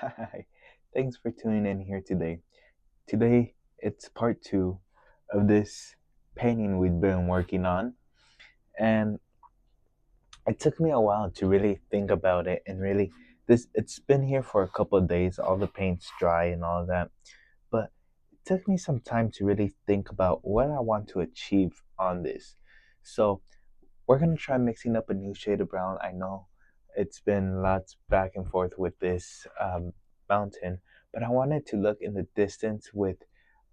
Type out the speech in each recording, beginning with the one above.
Hi, thanks for tuning in here today. Today, it's part two of this painting we've been working on, and it took me a while to really think about it and really it's been here for a couple of days, all the paint's dry and all that, but it took me some time to really think about what I want to achieve on this. So, we're gonna try mixing up a new shade of brown. I know it's been lots back and forth with this mountain, but I wanted to look in the distance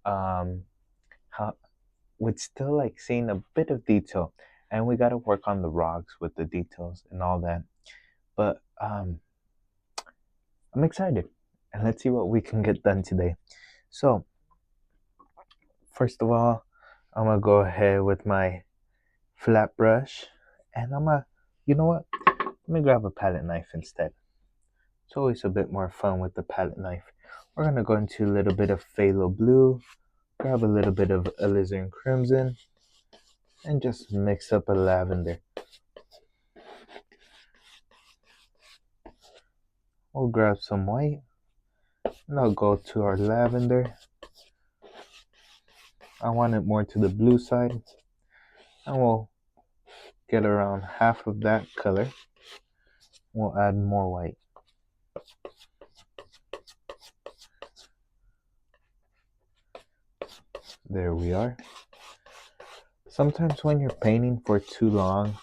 um, how with still like seeing a bit of detail, and we got to work on the rocks with the details and all that. But I'm excited, and let's see what we can get done today. So first of all, I'm gonna go ahead with my flat brush, and you know what? Let me grab a palette knife instead. It's always a bit more fun with the palette knife. We're gonna go into a little bit of phthalo blue, grab a little bit of alizarin crimson, and just mix up a lavender. We'll grab some white, and I'll go to our lavender. I want it more to the blue side, and we'll get around half of that color. We'll add more white. There we are. Sometimes when you're painting for too long,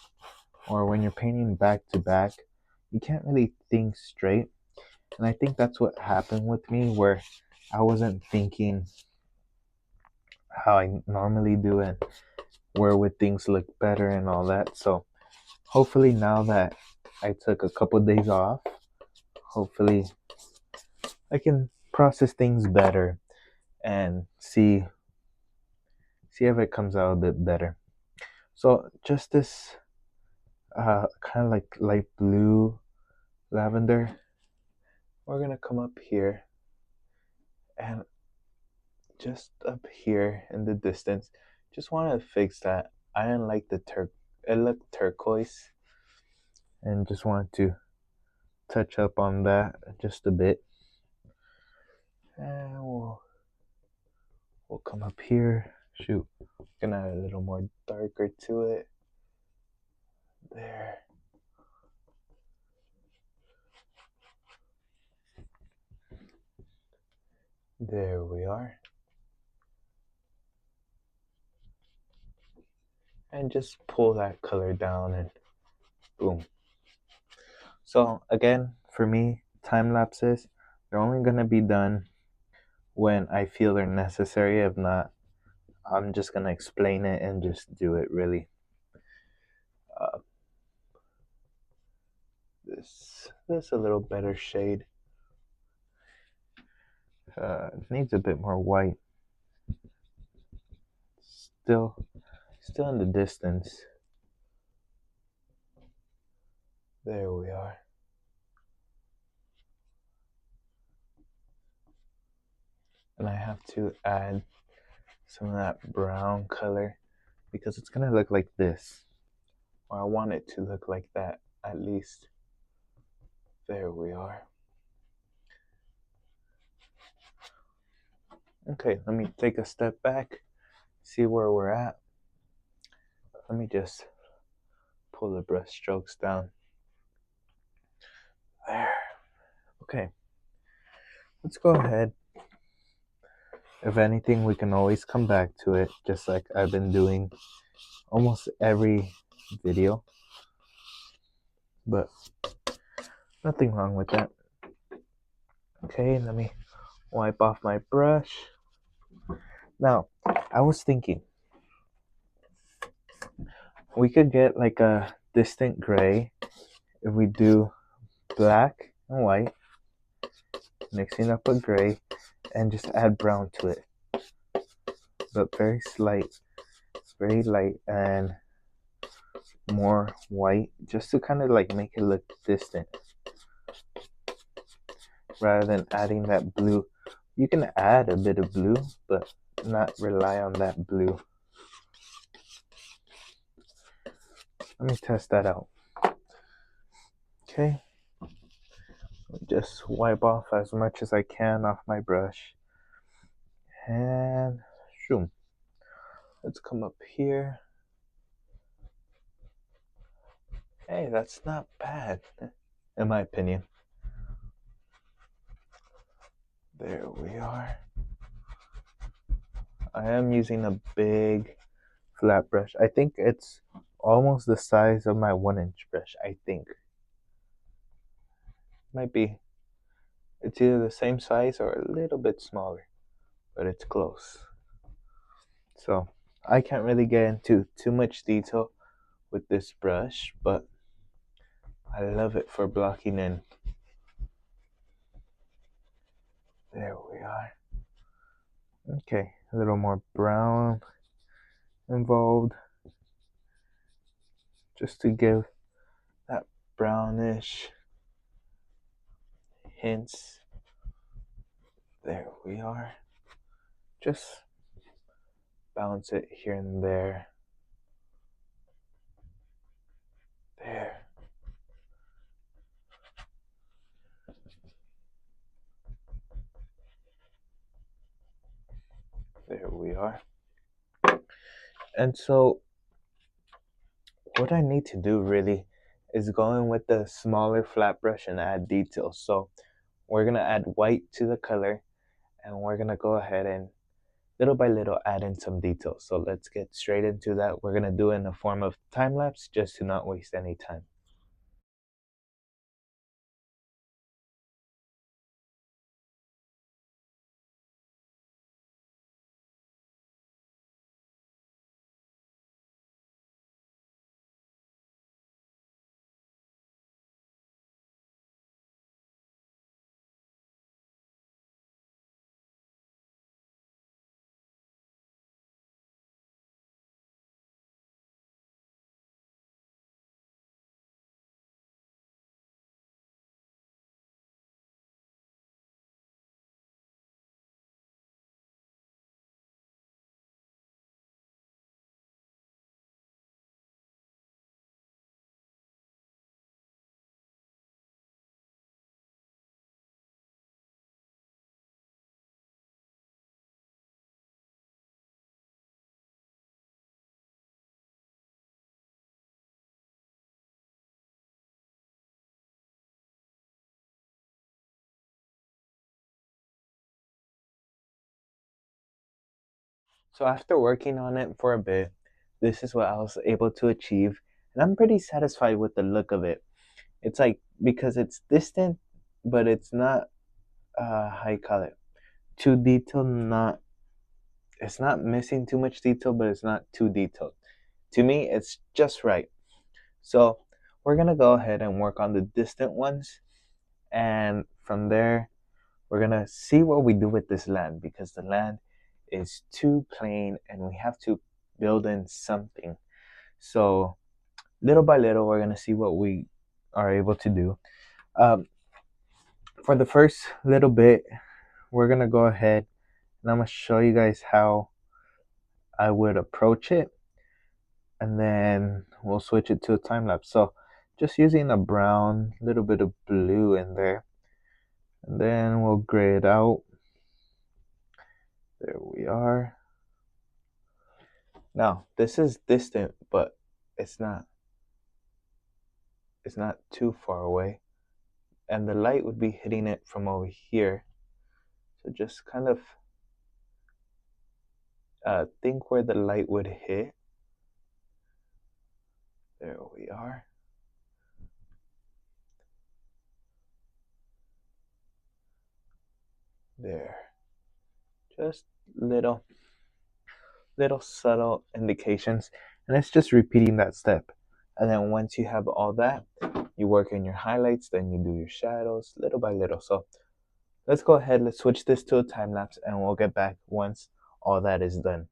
or when you're painting back to back, you can't really think straight. And I think that's what happened with me, where I wasn't thinking how I normally do and where would things look better and all that. So hopefully now that I took a couple days off, hopefully I can process things better and see if it comes out a bit better. So just this kind of like light blue lavender. We're gonna come up here and just up here in the distance. Just want to fix that. I didn't like it looked turquoise, and just wanted to touch up on that just a bit. And we'll come up here. Shoot, gonna add a little more darker to it. There. There we are. And just pull that color down and boom. So again, for me, time lapses, they're only gonna be done when I feel they're necessary. If not, I'm just gonna explain it and just do it really. Uh, this a little better shade. Needs a bit more white. Still in the distance. There we are. And I have to add some of that brown color because it's gonna look like this, or I want it to look like that at least. There we are. Okay, let me take a step back, see where we're at. Let me just pull the brush strokes down. There. Okay. Let's go ahead. If anything, we can always come back to it, just like I've been doing almost every video. But nothing wrong with that. Okay, let me wipe off my brush. Now, I was thinking we could get like a distant gray if we do black and white, mixing up a gray, and just add brown to it. But very light, and more white, just to kind of like make it look distant rather than adding that blue. You can add a bit of blue, but not rely on that blue. Let me test that out. Okay. Just wipe off as much as I can off my brush. And shoom. Let's come up here. Hey, that's not bad, in my opinion. There we are. I am using a big flat brush. I think it's almost the size of my 1 inch brush, I think. Might be. It's either the same size or a little bit smaller, but it's close. So I can't really get into too much detail with this brush, but I love it for blocking in. There we are. Okay, a little more brown involved, just to give that brownish hints. There we are. Just bounce it here and there. There. There we are. And so what I need to do really is go in with the smaller flat brush and add details. So we're gonna add white to the color, and we're gonna go ahead and little by little add in some details. So let's get straight into that. We're gonna do it in the form of time lapse just to not waste any time. So after working on it for a bit, this is what I was able to achieve, and I'm pretty satisfied with the look of it. It's like because it's distant, but it's not how you call it, too detailed. Not It's not missing too much detail, but it's not too detailed. To me, it's just right. So we're gonna go ahead and work on the distant ones, and from there we're gonna see what we do with this land, because the land is too plain and we have to build in something. So little by little we're gonna see what we are able to do. um, for the first little bit, we're gonna go ahead and I'm gonna show you guys how I would approach it, and then we'll switch it to a time lapse. So just using a brown, little bit of blue in there, and then we'll gray it out. There we are. Now this is distant, but it's not it's not too far away, and the light would be hitting it from over here. So just kind of think where the light would hit. There we are. There. Just little subtle indications, and it's just repeating that step. And then once you have all that, you work in your highlights, then you do your shadows little by little. So let's go ahead, let's switch this to a time lapse, and we'll get back once all that is done.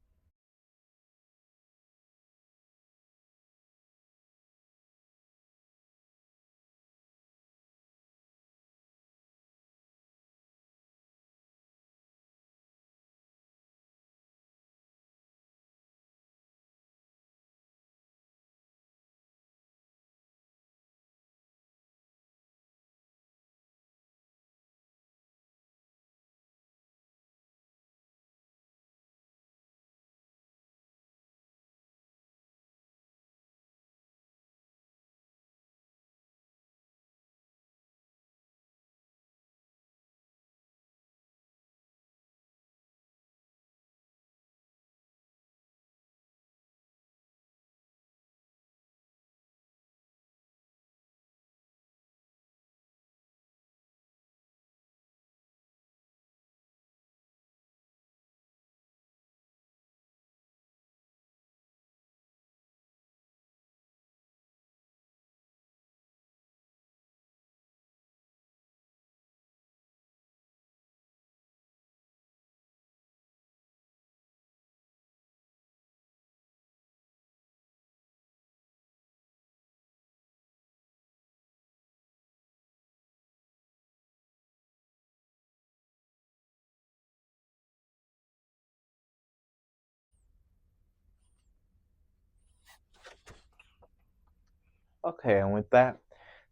Okay, and with that,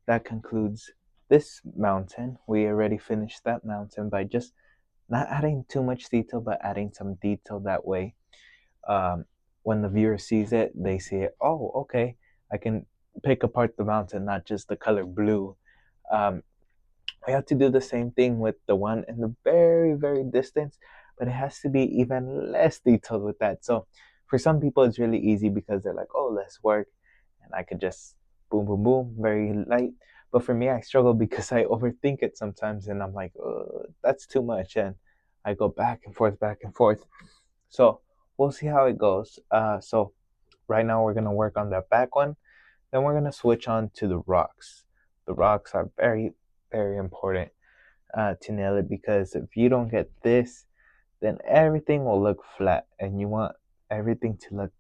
that concludes this mountain. We already finished that mountain by just not adding too much detail, but adding some detail that way. Um, when the viewer sees it, they see it. Oh, okay, I can pick apart the mountain, not just the color blue. Um, I have to do the same thing with the one in the very, very distance, but it has to be even less detailed with that. So for some people, it's really easy because they're like, oh, less work. And I could just boom, boom, boom, very light. But for me, I struggle because I overthink it sometimes and I'm like, that's too much. And I go back and forth, back and forth. So we'll see how it goes. So right now, we're going to work on that back one. Then we're going to switch on to the rocks. The rocks are very, very important to nail it because if you don't get this, then everything will look flat and you want everything to look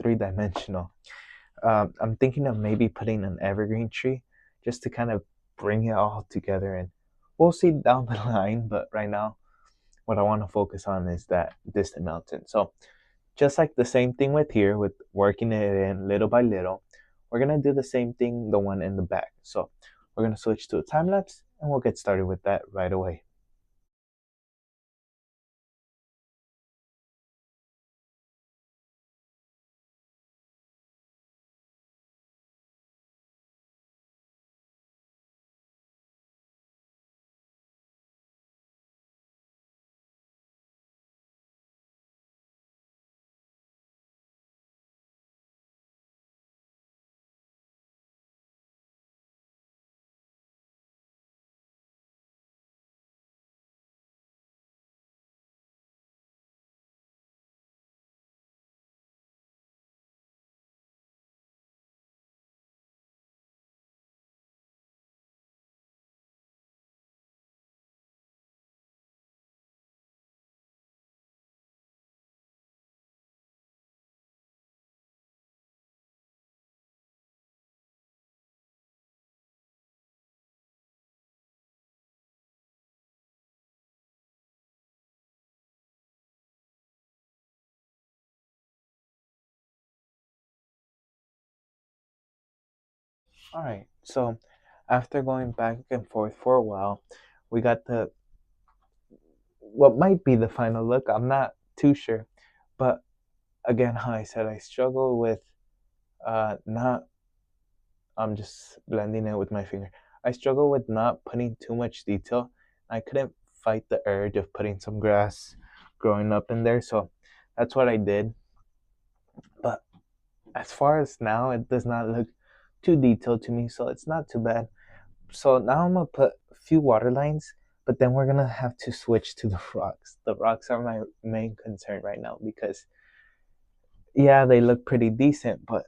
three dimensional. I'm thinking of maybe putting an evergreen tree just to kind of bring it all together, and we'll see down the line. But right now, what I want to focus on is that distant mountain. So just like the same thing with here, with working it in little by little, we're gonna do the same thing the one in the back. So we're gonna switch to a time lapse and we'll get started with that right away. All right, so after going back and forth for a while, we got the what might be the final look. I'm not too sure, but again, how I said, I struggle with not. I'm just blending it with my finger. I struggle with not putting too much detail. I couldn't fight the urge of putting some grass growing up in there, so that's what I did. But as far as now, it does not look too detailed to me, so it's not too bad. So now I'm gonna put a few water lines, but then we're gonna have to switch to the rocks. The rocks are my main concern right now because yeah, they look pretty decent, but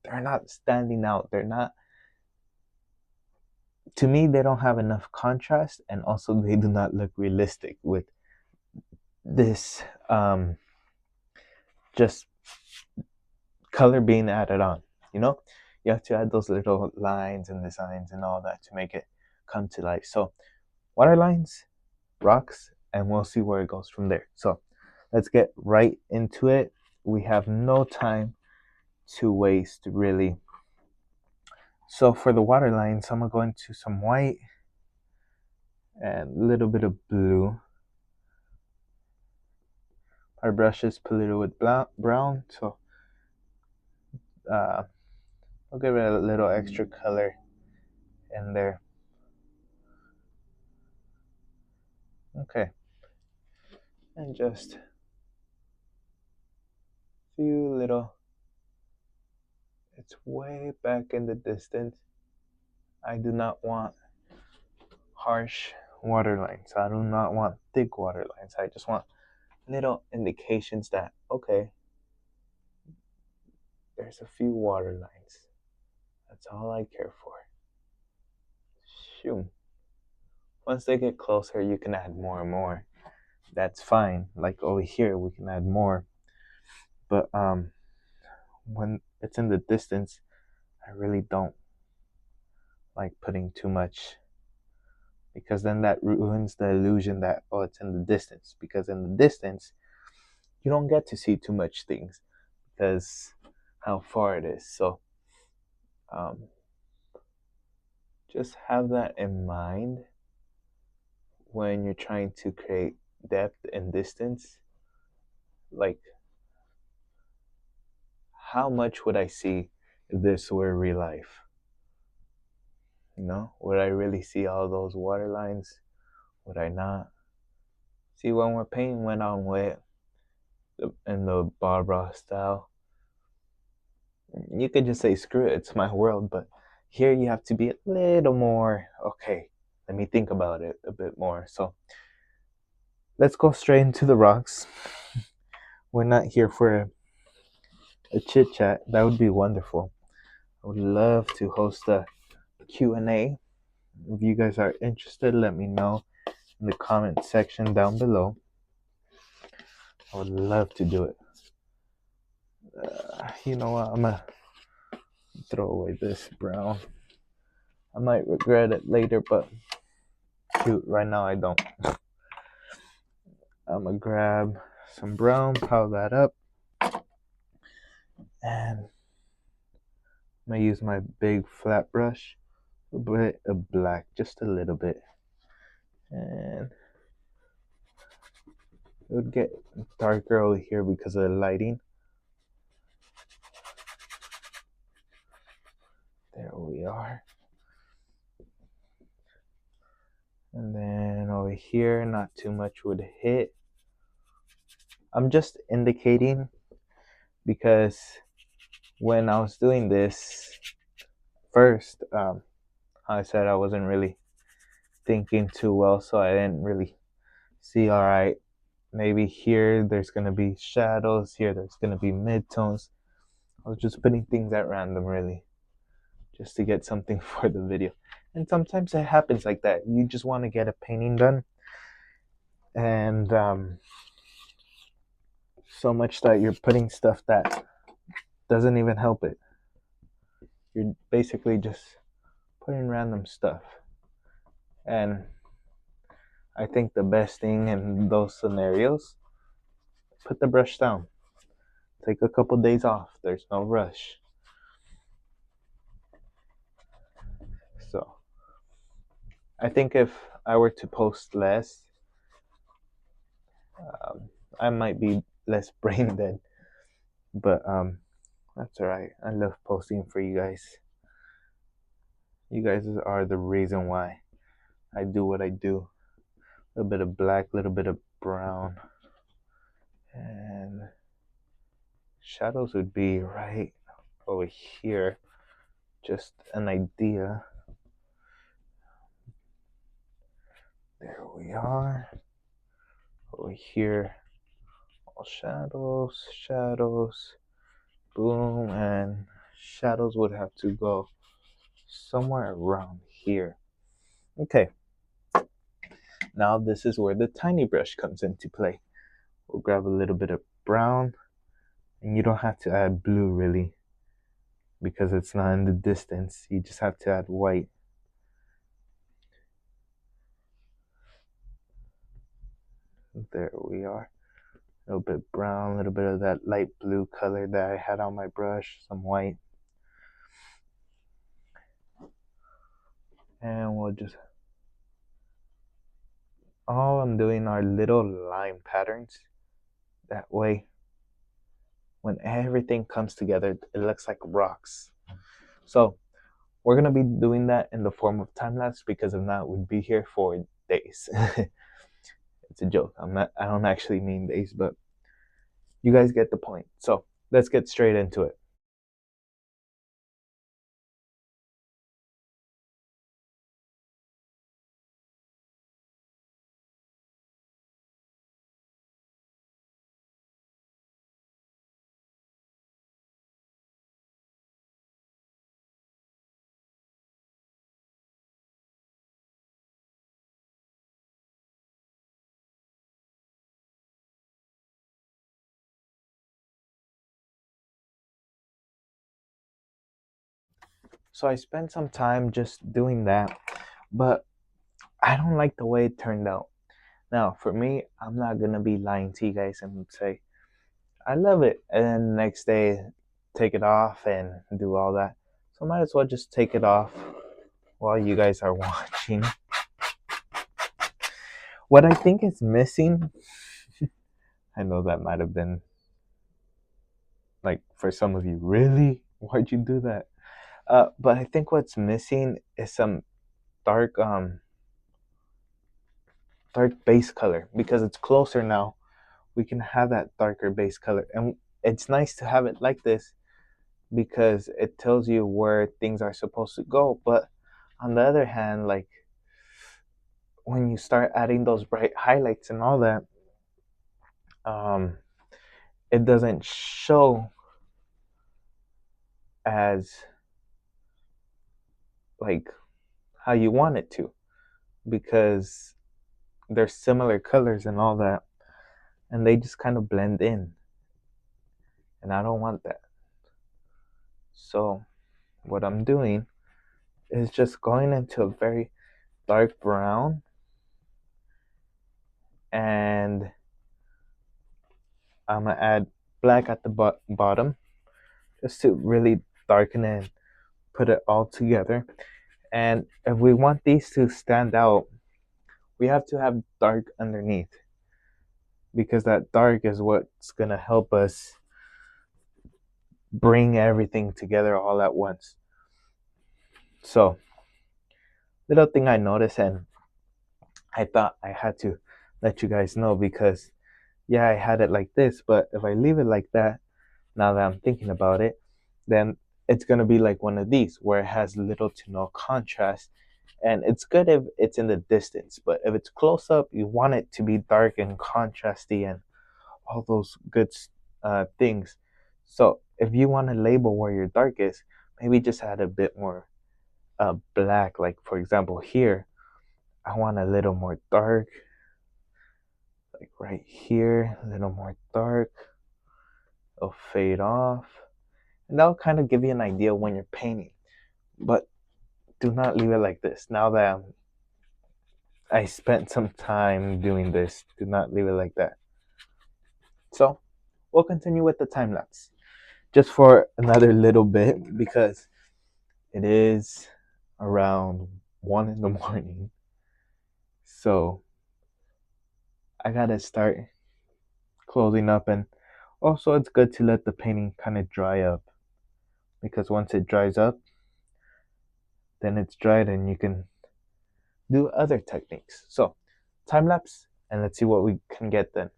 they're not standing out. They're not, to me, they don't have enough contrast, and also they do not look realistic with this just color being added on. You know, you have to add those little lines and designs and all that to make it come to life. So water lines, rocks, and we'll see where it goes from there. So let's get right into it. We have no time to waste, really. So for the water lines, I'm gonna go into some white and a little bit of blue. Our brush is polluted with brown, so I'll give it a little extra color in there. Okay, and just a few little. It's way back in the distance. I do not want harsh water lines. I do not want thick water lines. I just want little indications that, okay, there's a few water lines. That's all I care for. Shoo. Once they get closer, you can add more and more. That's fine. Like over here, we can add more. But when it's in the distance, I really don't like putting too much because then that ruins the illusion that, oh, it's in the distance. Because in the distance, you don't get to see too much things because how far it is. So Um, just have that in mind when you're trying to create depth and distance. Like, how much would I see if this were real life? Would I really see all those water lines? Would I not? See, when we're painting went on wet in the Bob Ross style, you could just say, screw it, it's my world. But here you have to be a little more, okay, let me think about it a bit more. So let's go straight into the rocks. We're not here for a chit chat. That would be wonderful. I would love to host a Q&A. If you guys are interested, let me know in the comment section down below. I would love to do it. You know what? I'm gonna throw away this brown. I might regret it later, but shoot, right now I don't. I'm gonna grab some brown, pile that up, and I'm gonna use my big flat brush, a bit of black, just a little bit, and it would get darker over here because of the lighting. There we are. And then over here, not too much would hit. I'm just indicating because when I was doing this first, I said I wasn't really thinking too well, so I didn't really see, all right, maybe here there's going to be shadows, here there's going to be midtones. I was just putting things at random, really, just to get something for the video. And sometimes it happens like that. You just want to get a painting done, and so much that you're putting stuff that doesn't even help it. You're basically just putting random stuff. And I think the best thing in those scenarios, put the brush down. Take a couple days off. There's no rush. So I think if I were to post less, I might be less brain dead. But that's alright. I love posting for you guys. You guys are the reason why I do what I do. A little bit of black, a little bit of brown. And shadows would be right over here. Just an idea. There we are. Over here, all shadows, boom, and shadows would have to go somewhere around here. Okay, now this is where the tiny brush comes into play. We'll grab a little bit of brown, and you don't have to add blue really, because it's not in the distance. You just have to add white. There we are. A little bit brown, a little bit of that light blue color that I had on my brush, some white. And we'll just, all I'm doing are little line patterns. That way, when everything comes together, it looks like rocks. So we're gonna be doing that in the form of time lapse, because if not, we'd be here for days. It's a joke. I don't actually mean days, but you guys get the point. So let's get straight into it. So I spent some time just doing that, but I don't like the way it turned out. Now, for me, I'm not gonna be lying to you guys and say I love it, and then the next day take it off and do all that. So I might as well just take it off while you guys are watching. What I think is missing, I know that might have been like for some of you, really? Why'd you do that? But I think what's missing is some dark dark base color, because it's closer now. We can have that darker base color, and it's nice to have it like this because it tells you where things are supposed to go. But on the other hand, like when you start adding those bright highlights and all that, um, it doesn't show as like how you want it to, because they're similar colors and all that, and they just kind of blend in, and I don't want that. So what I'm doing is just going into a very dark brown, and I'm gonna add black at the bottom just to really darken it and put it all together. And if we want these to stand out, we have to have dark underneath, because that dark is what's gonna help us bring everything together all at once. So, little thing I noticed, and I thought I had to let you guys know, because yeah, I had it like this, but if I leave it like that, now that I'm thinking about it, then it's gonna be like one of these where it has little to no contrast. And it's good if it's in the distance, but if it's close up, you want it to be dark and contrasty and all those good things. So if you want to label where your dark is, maybe just add a bit more black. Like for example, here, I want a little more dark, like right here, a little more dark. It'll fade off, and that'll kind of give you an idea when you're painting. But do not leave it like this. Now that I spent some time doing this, do not leave it like that. So we'll continue with the time lapse just for another little bit, because it is around 1 in the morning. So I gotta start closing up, and also it's good to let the painting kind of dry up, because once it dries up, then it's dried and you can do other techniques. So time lapse, and let's see what we can get then.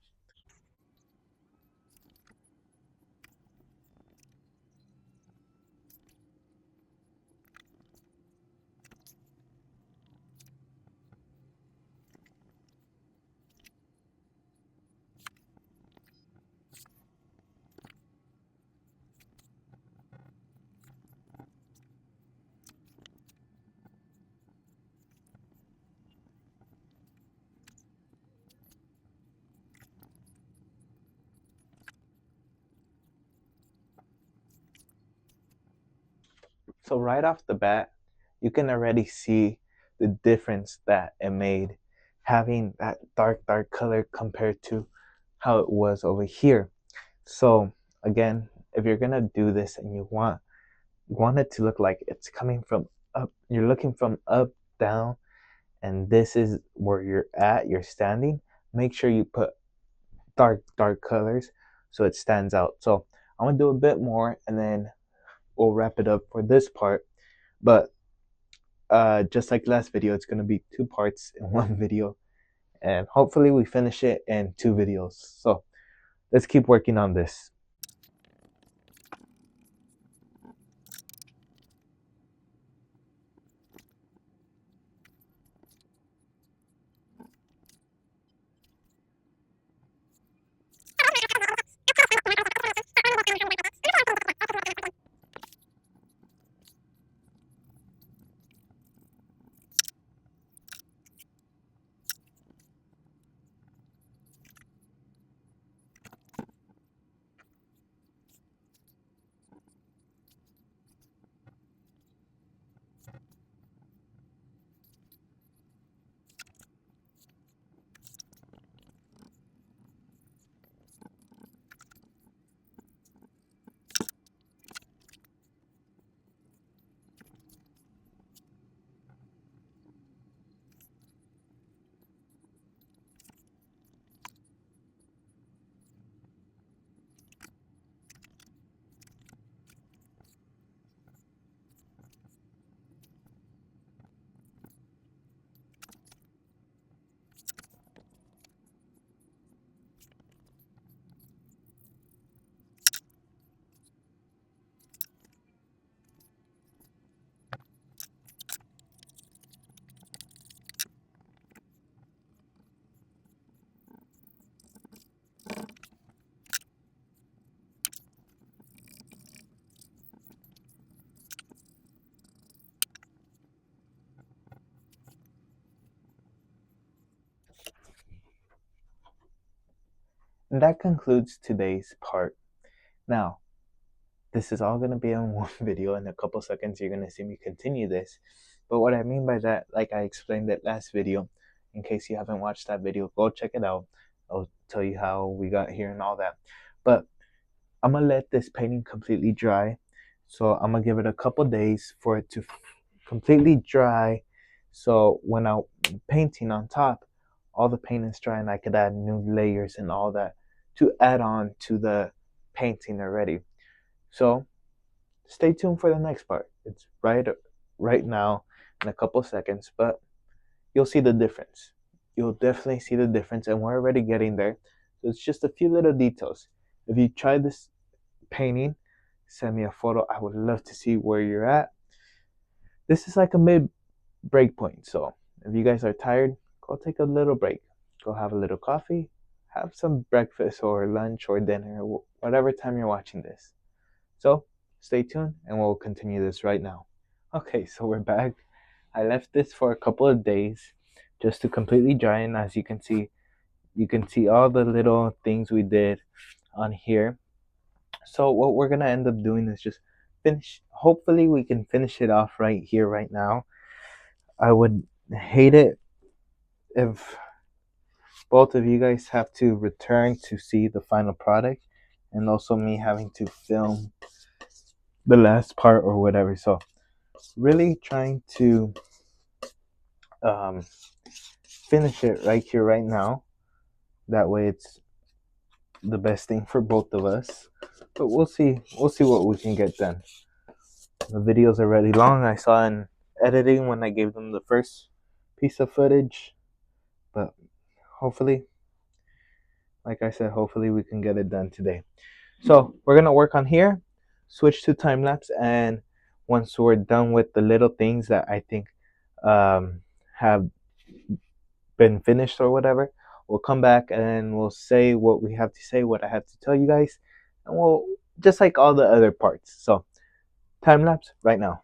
So right off the bat, you can already see the difference that it made having that dark color compared to how it was over here. So again, if you're gonna do this and you want it to look like it's coming from up, you're looking from up down, and this is where you're standing, make sure you put dark colors so it stands out. So I'm gonna do a bit more, and then we'll wrap it up for this part. But just like last video, it's gonna be 2 parts in one video, and hopefully we finish it in 2 videos. So let's keep working on this. And that concludes today's part. Now, this is all going to be in one video. In a couple seconds, you're going to see me continue this. But what I mean by that, like I explained that last video, in case you haven't watched that video, go check it out. I'll tell you how we got here and all that. But I'm going to let this painting completely dry. So I'm going to give it a couple days for it to completely dry. So when I'm painting on top, all the paint is dry and I could add new layers and all that to add on to the painting already. So stay tuned for the next part. It's right now in a couple seconds, but you'll see the difference. You'll definitely see the difference, and we're already getting there. So it's just a few little details. If you try this painting, send me a photo. I would love to see where you're at. This is like a mid break point. So if you guys are tired, go take a little break. Go have a little coffee, have some breakfast or lunch or dinner, whatever time you're watching this. So stay tuned and we'll continue this right now. Okay, so we're back. I left this for a couple of days just to completely dry, and as you can see all the little things we did on here. So what we're gonna end up doing is just finish. Hopefully we can finish it off right here, right now. I would hate it if both of you guys have to return to see the final product, and also me having to film the last part or whatever. So really trying to um, finish it right here, right now. That way, it's the best thing for both of us. But we'll see. We'll see what we can get done. The video's already long. I saw in editing when I gave them the first piece of footage. But hopefully, like I said, hopefully we can get it done today. So we're gonna work on here, switch to time lapse, and once we're done with the little things that I think have been finished or whatever, we'll come back and we'll say what we have to say, what I have to tell you guys, and we'll just like all the other parts. So time lapse right now.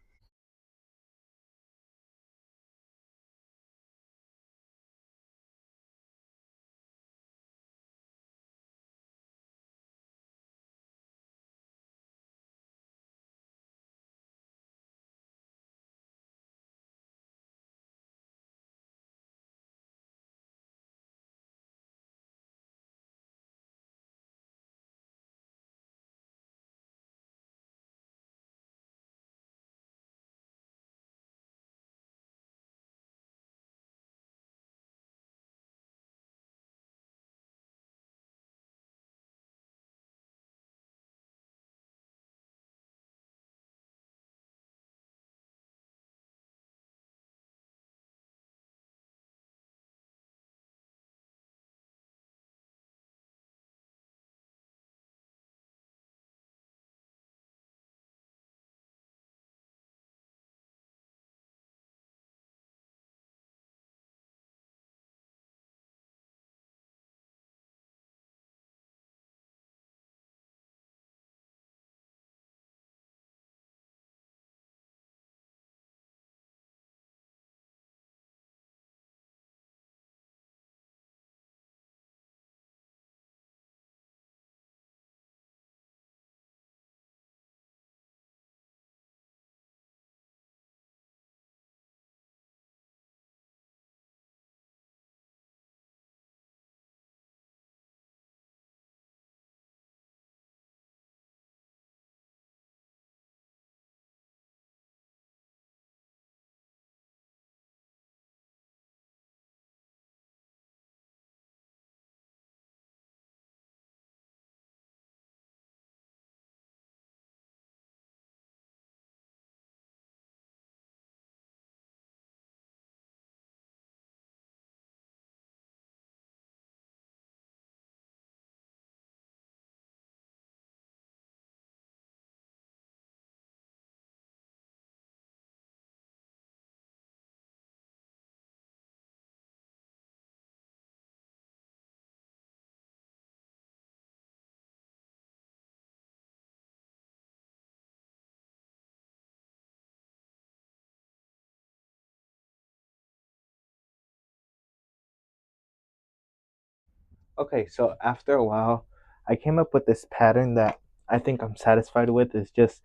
Okay, so after a while, I came up with this pattern that I think I'm satisfied with. It's just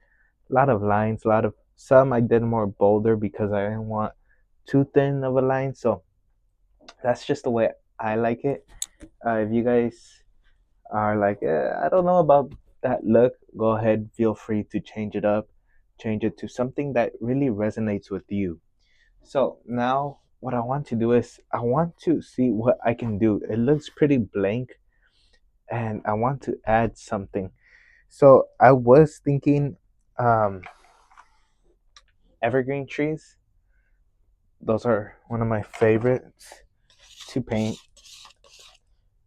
a lot of lines, a lot of some I did more bolder because I didn't want too thin of a line. So that's just the way I like it. If you guys are like, I don't know about that look, go ahead, feel free to change it up, change it to something that really resonates with you. So now what I want to do is I want to see what I can do. It looks pretty blank and I want to add something. So I was thinking um, evergreen trees. Those are one of my favorites to paint.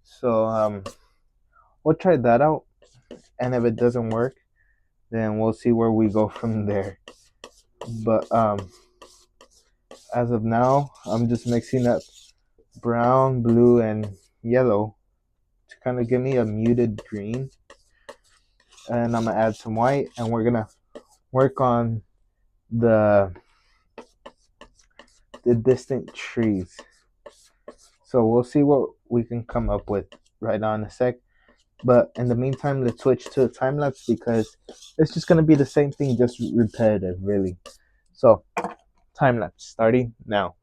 So we'll try that out. And if it doesn't work, then we'll see where we go from there. But as of now, I'm just mixing up brown, blue, and yellow to kind of give me a muted green. And I'm gonna add some white, and we're gonna work on the the distant trees. So we'll see what we can come up with right now in a sec. But in the meantime, let's switch to time lapse because it's just gonna be the same thing, just repetitive, really. So time lapse starting now.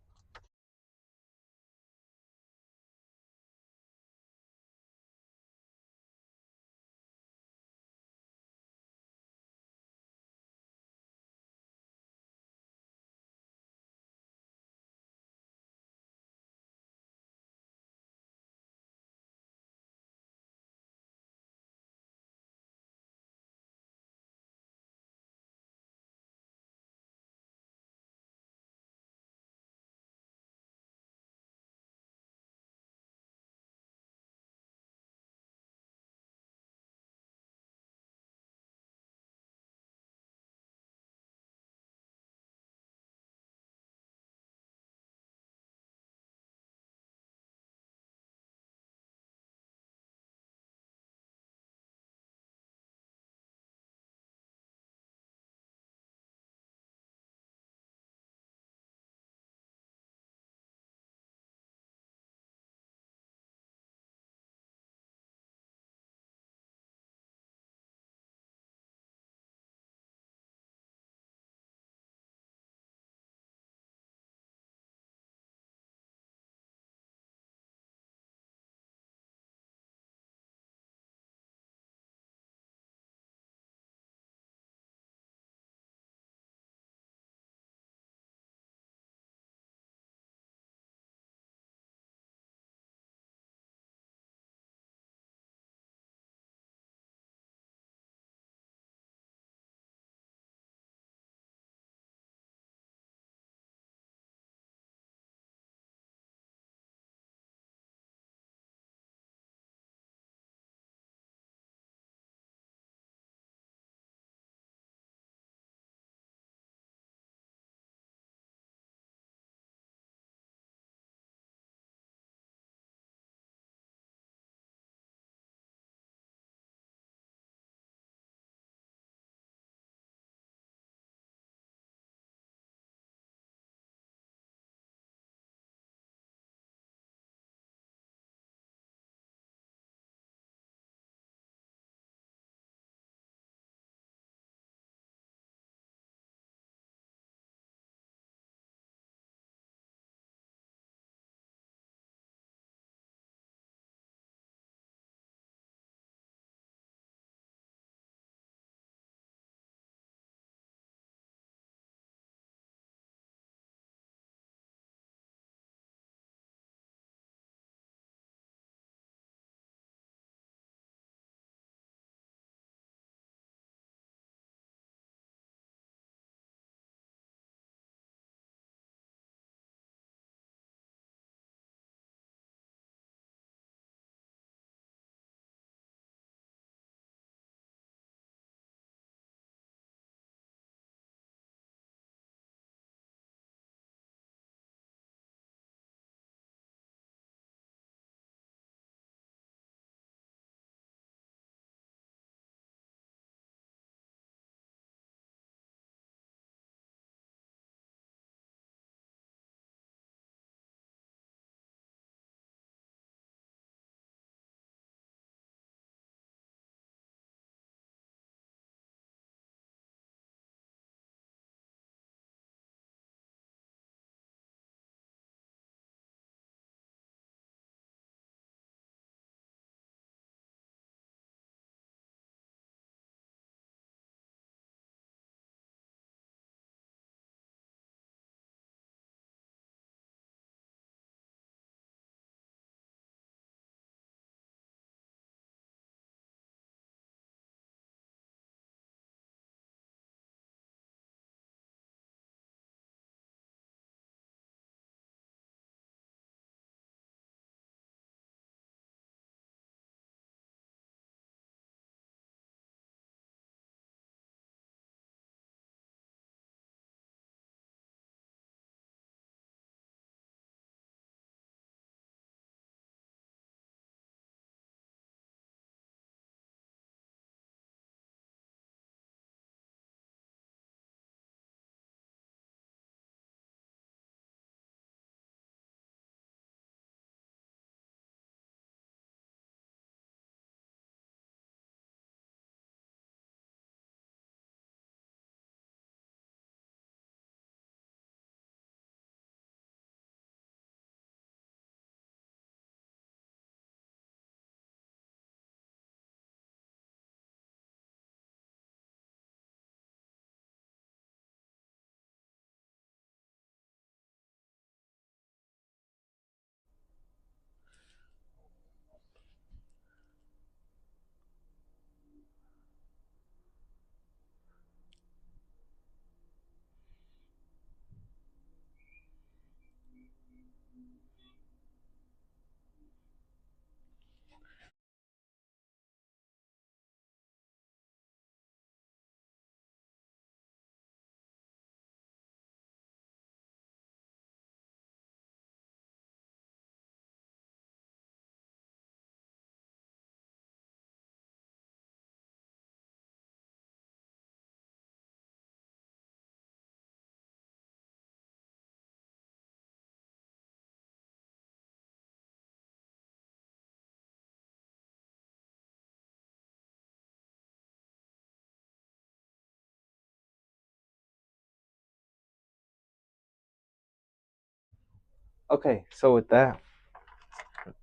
Okay, so with that,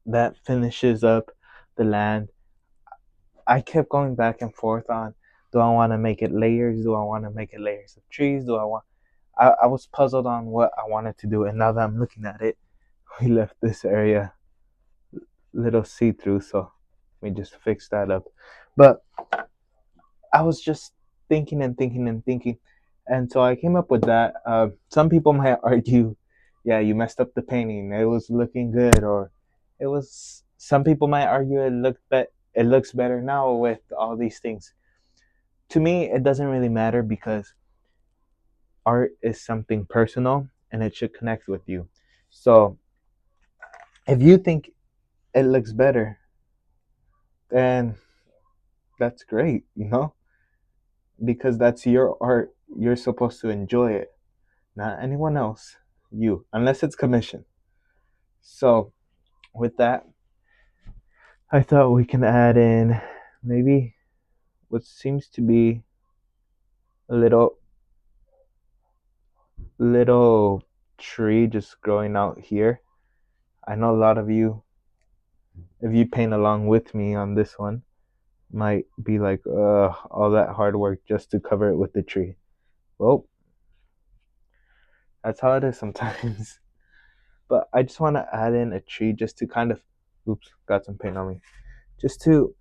that finishes up the land. I kept going back and forth on, do I want to make it layers? Do I want to make it layers of trees? Do I want I was puzzled on what I wanted to do, and now that I'm looking at it, we left this area little see through, so we just fix that up. But I was just thinking and thinking and thinking, and so I came up with that. Some people might argue, yeah, you messed up the painting. It was looking good, or it was. Some people might argue it looks better now with all these things. To me, it doesn't really matter because art is something personal and it should connect with you. So if you think it looks better, then that's great, because that's your art. You're supposed to enjoy it, not anyone else. You, unless it's commission. So with that, I thought we can add in maybe what seems to be a little tree just growing out here. I know a lot of you, if you paint along with me on this one, might be like, all that hard work just to cover it with the tree. Well, that's how it is sometimes. But I just want to add in a tree just to kind of, oops, got some paint on me, just to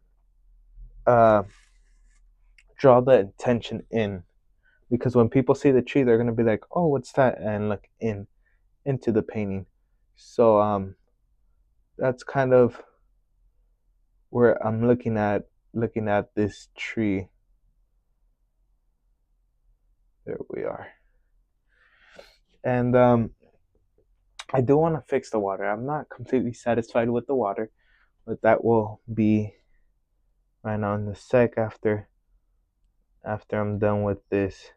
uh, draw the attention in. Because when people see the tree, they're gonna be like, "Oh, what's that?" and look into the painting. So that's kind of where I'm looking at this tree. There we are. And I do want to fix the water. I'm not completely satisfied with the water, but that will be right now in the sec after I'm done with this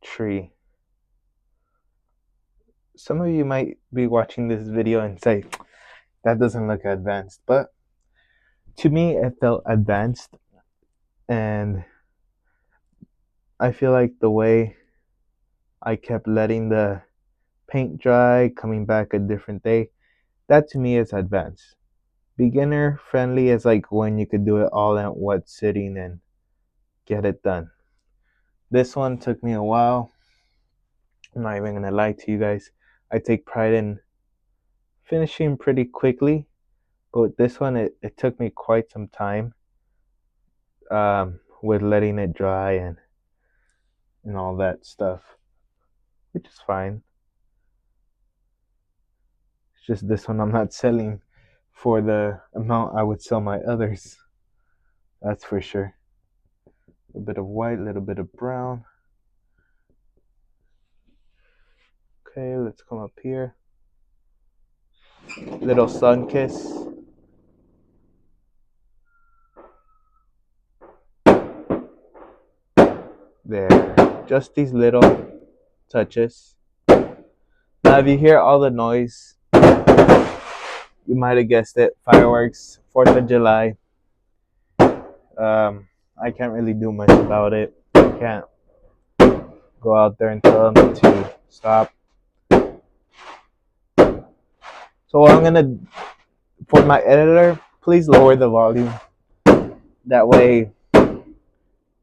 tree. Some of you might be watching this video and say, that doesn't look advanced, but to me it felt advanced, and I feel like the way I kept letting the paint dry, coming back a different day, that to me is advanced. Beginner friendly is like when you could do it all at one sitting and get it done. This one took me a while. I'm not even gonna lie to you guys. I take pride in finishing pretty quickly, but with this one, it took me quite some time with letting it dry and all that stuff, which is fine. It's just this one I'm not selling for the amount I would sell my others. That's for sure. A little bit of white, a little bit of brown. Okay, let's come up here. Little sun kiss. There. Just these little touches. Now, if you hear all the noise, you might have guessed it. Fireworks, 4th of July. I can't really do much about it. I can't go out there and tell them to stop. So what I'm gonna, for my editor, please lower the volume. That way,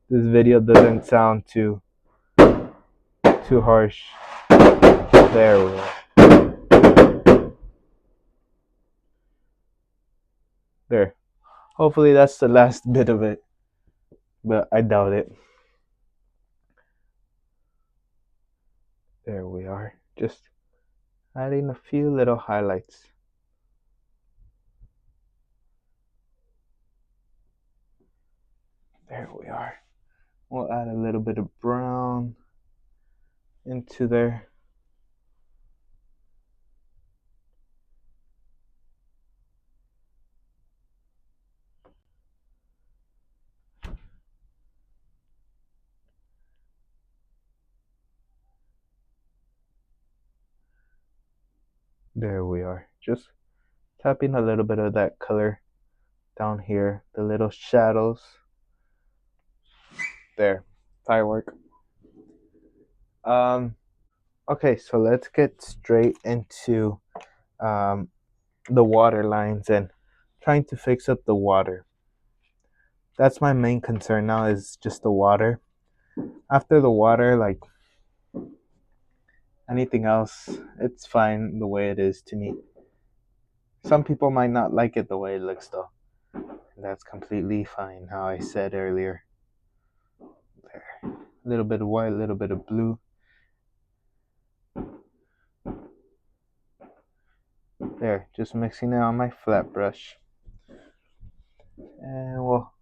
this video doesn't sound too harsh. There we go. There. Hopefully that's the last bit of it, but I doubt it. There we are. Just adding a few little highlights. There we are. We'll add a little bit of brown into there. There we are. Just tapping a little bit of that color down here, the little shadows. There, firework. Um, Okay, so let's get straight into um, the water lines and trying to fix up the water. That's my main concern now, is just the water. After the water, like anything else, it's fine the way it is to me. Some people might not like it the way it looks though. That's completely fine, how I said earlier. There. A little bit of white, a little bit of blue. There, just mixing it on my flat brush. And well,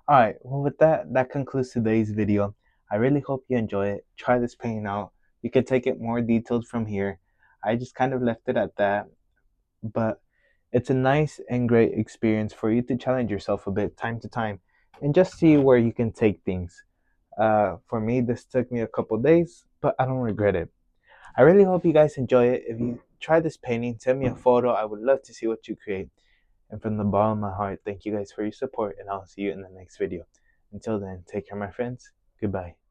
alright, well, with that concludes today's video. I really hope you enjoy it. Try this painting out. You can take it more detailed from here. I just kind of left it at that, but it's a nice and great experience for you to challenge yourself a bit time to time and just see where you can take things. For me, this took me a couple days, but I don't regret it. I really hope you guys enjoy it. If you try this painting, send me a photo. I would love to see what you create. And from the bottom of my heart, thank you guys for your support, and I'll see you in the next video. Until then, take care, my friends. Goodbye.